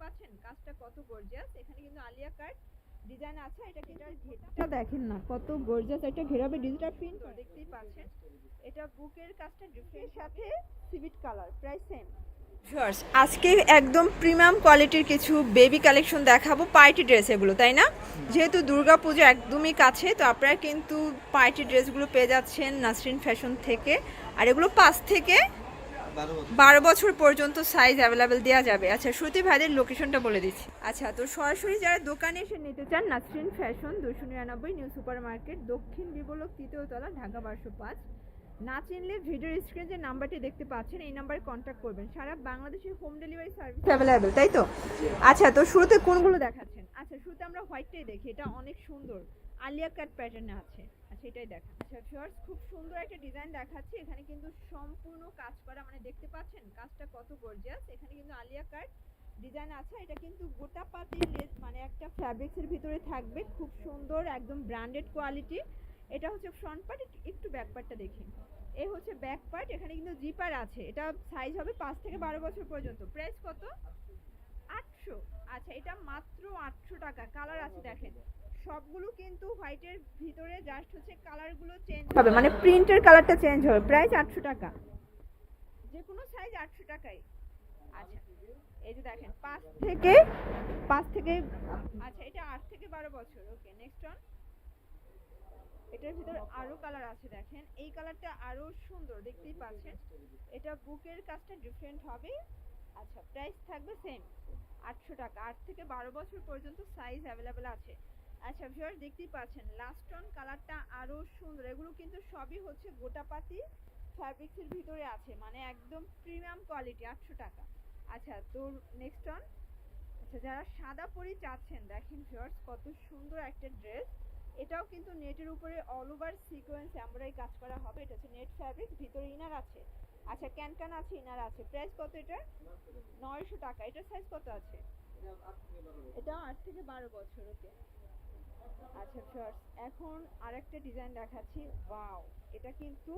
পাচ্ছেন কাজটা কত গর্জিয়াস। এখানে কিন্তু আলিয়া কাট ডিজাইন আছে। এটা কিন্তু ঘেরটা দেখেন না কত গর্জিয়াস, একটা ঘেরাবে ডিজিটাল প্রিন্ট দেখতেই পাচ্ছেন। এটা বুকের কাজটা ডিফারেন্ট সাথে সিভিট কালার, প্রাইস সেম। ভিউয়ার্স, আজকে একদম প্রিমিয়াম কোয়ালিটির কিছু বেবি কালেকশন দেখাবো, পার্টি ড্রেস এগুলো, তাই না? যেহেতু দুর্গাপূজা একদমই কাছে, তো আপনারা কিন্তু পার্টি ড্রেসগুলো পেয়ে যাচ্ছেন নাসরিন ফ্যাশন থেকে। আর এগুলো 5 থেকে 12 বছর পর্যন্ত সাইজ অ্যাভেলেবেল দেওয়া যাবে। আচ্ছা, শ্রুতি ভাইদের লোকেশনটা বলে দিচ্ছি। আচ্ছা, তো সরাসরি যারা দোকানে এসে নিতে চান, Nasrin fashion 299 new super market, দক্ষিণ বিবলক 3য় তলা, ঢাকা 1205। না চিনলে ভিডিওর স্ক্রিনে যে নাম্বারটি দেখতে পাচ্ছেন এই নাম্বারে কন্ট্যাক্ট করবেন। সারা বাংলাদেশে হোম ডেলিভারি সার্ভিস অ্যাভেলেবেল, তাই তো? আচ্ছা, তো শুরুতে কোনগুলো দেখাচ্ছেন? আচ্ছা, শুরুতে আমরা হোয়াইটটাই দেখি, এটা অনেক সুন্দর আলিয়া কাট প্যাটার্নে আছে। আচ্ছা, এটাই দেখা। আচ্ছা ভিউয়ার্স, খুব সুন্দর একটা ডিজাইন দেখাচ্ছি। এখানে কিন্তু সম্পূর্ণ কাজ করা, মানে দেখতে পাচ্ছেন কাজটা কত গর্জিয়াস। এখানে কিন্তু আলিয়া কাট ডিজাইন আছে। এটা কিন্তু গোটা পাতি লেস, মানে একটা ফ্যাব্রিক্সের ভিতরে থাকবে, খুব সুন্দর একদম ব্র্যান্ডেড কোয়ালিটি। এটা হচ্ছে ফ্রন্ট পার্ট, একটু ব্যাক পার্টটা দেখি। এই হচ্ছে ব্যাক পার্ট। এখানে কিন্তু জিপার আছে। এটা সাইজ হবে 5 থেকে 12 বছর পর্যন্ত। প্রাইস কত? 800। আচ্ছা, এটা মাত্র 800 টাকা। কালার আছে দেখেন, সবগুলো কিন্তু হোয়াইটের ভিতরে, জাস্ট হচ্ছে কালারগুলো চেঞ্জ হবে, মানে প্রিন্টের কালারটা চেঞ্জ হবে। প্রাইস 800 টাকা, যে কোনো সাইজ 800 টাকাই। আচ্ছা, এই যে দেখেন 5 থেকে আচ্ছা, এটা 8 থেকে 12 বছর। ওকে, নেক্সট অন। এটার ভিতরে আরো কালার আছে দেখেন, এই কালারটা আরো সুন্দর, দেখতেই পাচ্ছেন। এটা বুকের কাজটা ডিফারেন্ট হবে। আচ্ছা, প্রাইস থাকবে সেম 800 টাকা। 8 থেকে 12 বছর পর্যন্ত সাইজ অ্যাভেলেবেল আছে। আচ্ছা ভিউয়ার্স, দেখতেই পাচ্ছেন লাস্ট অন কালারটা আরো সুন্দর। এগুলো কিন্তু সবই হচ্ছে গোটাপাতি ফ্যাব্রিক্সের ভিতরে আছে, মানে একদম প্রিমিয়াম কোয়ালিটি, 800 টাকা। আচ্ছা, তো নেক্সট অন। আচ্ছা, যারা সাদা পরি চাচ্ছেন, দেখেন ভিউয়ার্স কত সুন্দর একটা ড্রেস। এটাও কিন্তু নেটের উপরে অল ওভার সিকোয়েন্স এমব্রয়ডারি কাজ করা হবে। এটা হচ্ছে নেট ফ্যাব্রিক, ভিতরে ইনার আছে। আচ্ছা, ক্যান আছে, ইনার আছে। প্রাইস কত এটা? 900 টাকা। এটার সাইজ কত আছে? এটাও 8 থেকে 12 বছর। ওকে। আচ্ছা শর্টস, এখন আরেকটা ডিজাইন দেখাচ্ছি। ওয়াও, এটা কিন্তু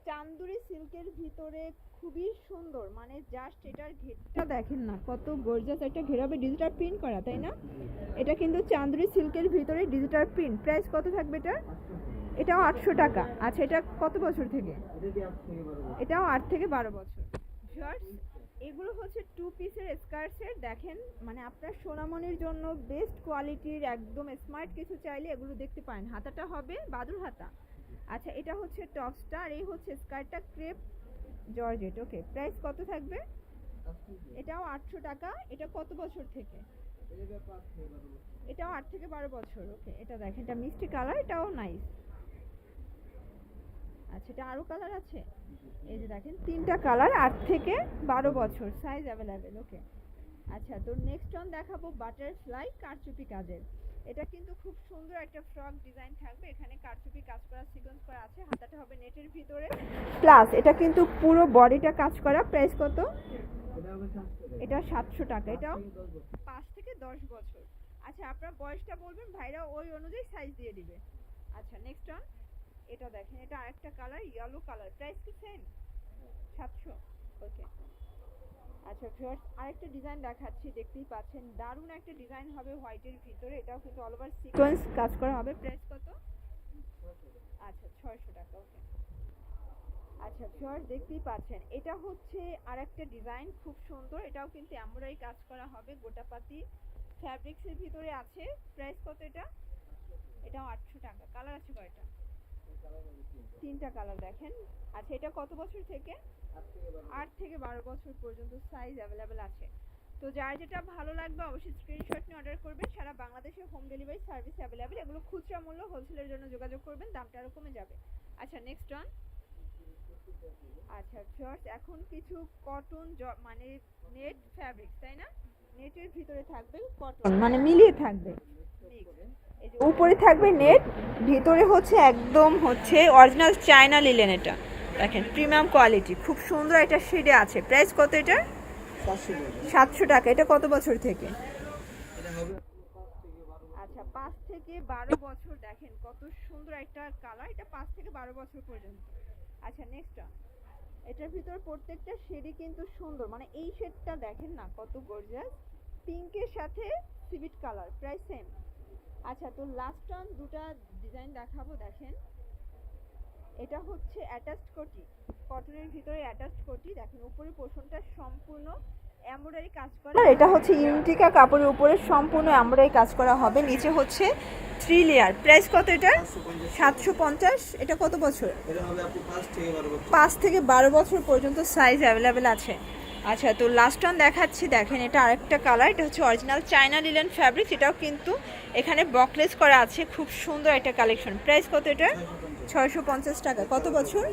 চান্দুরি সিল্কের ভিতরে, খুবই সুন্দর, মানে জাস্ট এটার ঘেরটা দেখেন না কত গর্জিয়াস, একটা ঘেরাবে ডিজিটাল প্রিন্ট করা, তাই না? এটা কিন্তু চান্দুরি সিল্কের ভিতরে ডিজিটাল প্রিন্ট। প্রাইস কত থাকবে এটা? এটাও 800 টাকা। আচ্ছা, এটা কত বছর থেকে? এটাও 8 থেকে 12 বছর। শর্টস, এগুলো হচ্ছে 2 পিসের স্কার্টসের, দেখেন মানে আপনার সোনামণির জন্য বেস্ট কোয়ালিটির, একদম স্মার্ট কিছু চাইলে এগুলো দেখতে পারেন। হাতাটা হবে বাদুর হাতা। আচ্ছা, এটা হচ্ছে টপসটা, আর এই হচ্ছে স্কার্টটা, ক্রেপ জর্জেট। ওকে, প্রাইস কত থাকবে? এটাও 800 টাকা। এটা কত বছর থেকে? এটাও 8 থেকে 12 বছর। ওকে, এটা দেখেন, এটা মিষ্টি কালার, এটাও নাইস। আচ্ছা, এটা আরো কালার আছে। এই যে দেখেন 3টা কালার, 8 থেকে 12 বছর, সাইজ অ্যাভেলেবেল। ওকে। আচ্ছা, তো নেক্সট অন দেখাবো বাটারফ্লাই কারচুপি কাজের। এটা কিন্তু খুব সুন্দর একটা ফ্রক ডিজাইন থাকবে। এখানে কারচুপি কাজ করা, সিকোয়েন্স করা আছে। হাতাটা হবে নেটের ভিতরে, প্লাস এটা কিন্তু পুরো বডিটা কাজ করা। প্রাইস কত? এটা 700 টাকা। এটাও 5 থেকে 10 বছর। আচ্ছা, আপনার বয়সটা বলবেন, ভাইরা ওই অনুযায়ী সাইজ দিয়ে দিবে। আচ্ছা, নেক্সট অন। এটা দেখেন, এটা আরেকটা কালার, ইয়েলো কালার। প্রাইস কি সেম? 700। ওকে। আচ্ছা ভিউয়ার্স, আরেকটা ডিজাইন দেখাচ্ছি, দেখতেই পাচ্ছেন দারুণ একটা ডিজাইন হবে হোয়াইটের ভিতরে। এটাও কিন্তু অল ওভার সিকোয়েন্স কাজ করা হবে। প্রাইস কত? আচ্ছা, 600 টাকা। ওকে। আচ্ছা ভিউয়ার্স, দেখতেই পাচ্ছেন এটা হচ্ছে আরেকটা ডিজাইন, খুব সুন্দর। এটাও কিন্তু এমব্রয়ডারি কাজ করা হবে, গোটাপাতি ফ্যাব্রিক্সের ভিতরে আছে। প্রাইস কত এটা? এটাও 800 টাকা। কালার আছে কয়টা? 3টা কালার দেখেন। আচ্ছা, এটা কত বছর থেকে? 8 থেকে 12 বছর পর্যন্ত সাইজ অ্যাভেলেবেল আছে। তো যার যেটা ভালো লাগবে অবশ্যই স্ক্রিনশট নিয়ে অর্ডার করবেন। সারা বাংলাদেশে হোম ডেলিভারি সার্ভিস অ্যাভেলেবেল। এগুলো খুচরা মূল্য, হোলসেলের জন্য যোগাযোগ করবেন, দামটা আরো কমে যাবে। আচ্ছা, নেক্সট অন। আচ্ছা শর্টস, এখন কিছু কটন, মানে নেট ফ্যাব্রিক, তাই না? নেটের ভিতরে থাকবে কটন, মানে মিলিয়ে থাকবে। এই যে উপরে থাকবে নেট, ভিতরে হচ্ছে একদম হচ্ছে অরিজিনাল চায়না লিলেন। এটা দেখেন প্রিমিয়াম কোয়ালিটি, খুব সুন্দর একটা শেডে আছে। প্রাইস কত এটা? 700 টাকা। এটা কত বছর থেকে? আচ্ছা, 5 থেকে 12 বছর। দেখেন কত সুন্দর একটা কালার, এটা 5 থেকে 12 বছর পর্যন্ত। আচ্ছা, নেক্সট। এটার ভিতর প্রত্যেকটা শেডই কিন্তু সুন্দর, মানে এই শেডটা দেখেন না কত গর্জিয়াস। পিঙ্কের সাথে সিভিট কালার, প্রায় সেম। আচ্ছা, তো লাস্ট অন দুটা ডিজাইন দেখাবো, দেখেন। এটা হচ্ছে অ্যাটাচড কোটি, কটনের ভিতরে অ্যাটাচড কোটি। দেখেন উপরের পোর্শনটা সম্পূর্ণ এমব্রয়ডারি কাজ করা। এটা হচ্ছে ইউনিটিকা কাপড়ের উপরে সম্পূর্ণ এমব্রয়ডারি কাজ করা হবে। নিচে হচ্ছে 3 লেয়ার। প্রাইস কত এটা? 750। এটা কত বছর? এটা হবে আপনি 5 থেকে 12 বছর। 5 থেকে 12 বছর পর্যন্ত সাইজ অ্যাভেলেবেল আছে। আচ্ছা, তো লাস্ট অন দেখাচ্ছি, দেখেন এটা আরেকটা কালার। এটা হচ্ছে অরিজিনাল চায়না লিলেন ফ্যাব্রিক। এটাও কিন্তু এখানে বকলেস করা আছে, খুব সুন্দর একটা কালেকশন। প্রাইস কত এটা? 650 টাকা। কত বছর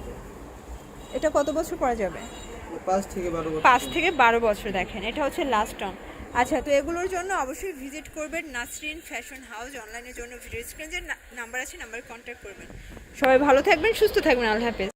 এটা? কত বছর পরা যাবে? 5 থেকে 12 বছর। 5 থেকে 12 বছর। দেখেন এটা হচ্ছে লাস্ট অন। আচ্ছা, তো এগুলোর জন্য অবশ্যই ভিজিট করবেন নাসরিন ফ্যাশন হাউস। অনলাইনের জন্য ভিডিও স্ক্রিনে যে নাম্বার আছে, নাম্বারে কন্ট্যাক্ট করবেন। সবাই ভালো থাকবেন, সুস্থ থাকবেন। আল্লাহ হাফেজ।